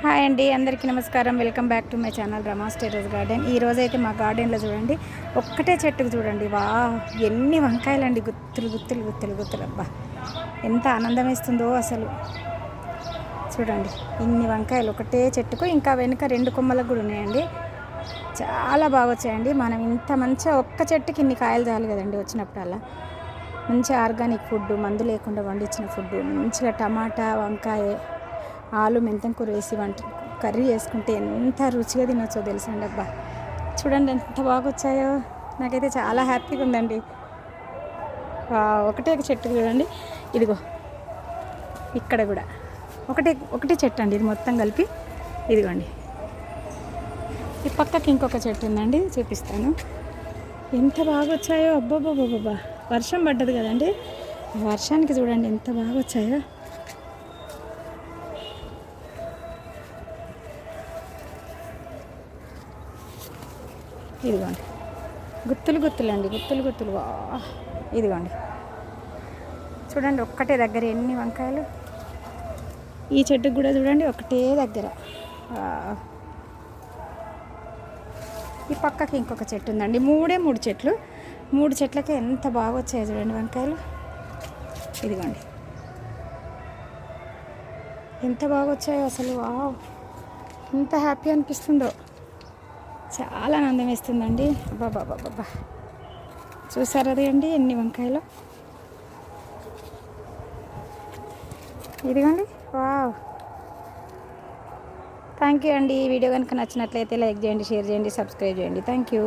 Hi అండి, అందరికీ నమస్కారం. Welcome back to my channel Rama's terrace garden. ఈరోజైతే మా గార్డెన్లో చూడండి, ఒక్కటే చెట్టుకు చూడండి, వా ఎన్ని వంకాయలండి, గుత్తులు గుత్తులు గుత్తులు గుత్తులు. అబ్బా, ఎంత ఆనందం వేస్తుందో అసలు. చూడండి, ఇన్ని వంకాయలు ఒకటే చెట్టుకు, ఇంకా వెనుక 2 కొమ్మలకు కూడా ఉన్నాయండి. చాలా బాగా వచ్చాయండి. మనం ఇంత మంచిగా ఒక్క చెట్టుకి ఇన్ని కాయలు చాలు కదండి వచ్చినప్పుడల్లా. మంచి ఆర్గానిక్ ఫుడ్, మందు లేకుండా వండించిన ఫుడ్, మంచిగా టమాటా, వంకాయ, ఆలు మెంతం కూర వేసి కర్రీ చేసుకుంటే ఎంత రుచిగా తినొచ్చో తెలుసండి. అబ్బా, చూడండి ఎంత బాగా వచ్చాయో. నాకైతే చాలా హ్యాపీగా ఉందండి. ఒకటే చెట్టు చూడండి, ఇదిగో ఇక్కడ కూడా ఒకటే చెట్టు అండి, ఇది మొత్తం కలిపి. ఇదిగోండి, ఈ పక్కకి ఇంకొక చెట్టు ఉందండి, చూపిస్తాను. ఎంత బాగా వచ్చాయో. అబ్బాబ్బాబ్బా, వర్షం పడ్డది కదండి, వర్షానికి చూడండి ఎంత బాగా వచ్చాయో. ఇదిగోండి, గుత్తులు గుత్తులు అండి, గుత్తులు గుత్తులు. ఇదిగోండి చూడండి, ఒక్కటే దగ్గర ఎన్ని వంకాయలు. ఈ చెట్టుకు కూడా చూడండి, ఒకటే దగ్గర. ఈ పక్కకి ఇంకొక చెట్టు ఉందండి, 3 చెట్లు. 3 చెట్లకే ఎంత బాగా వచ్చాయో చూడండి వంకాయలు. ఇదిగోండి ఎంత బాగా వచ్చాయో అసలు. ఎంత హ్యాపీ అనిపిస్తుందో, చాలా ఆనందం వేస్తుందండి. బాబా, చూసారు అది అండి ఎన్ని వంకాయలు. ఇదిగోండి, వావ్. థ్యాంక్ యూ అండి. ఈ వీడియో కనుక నచ్చినట్లయితే లైక్ చేయండి, షేర్ చేయండి, సబ్స్క్రైబ్ చేయండి. Thank you.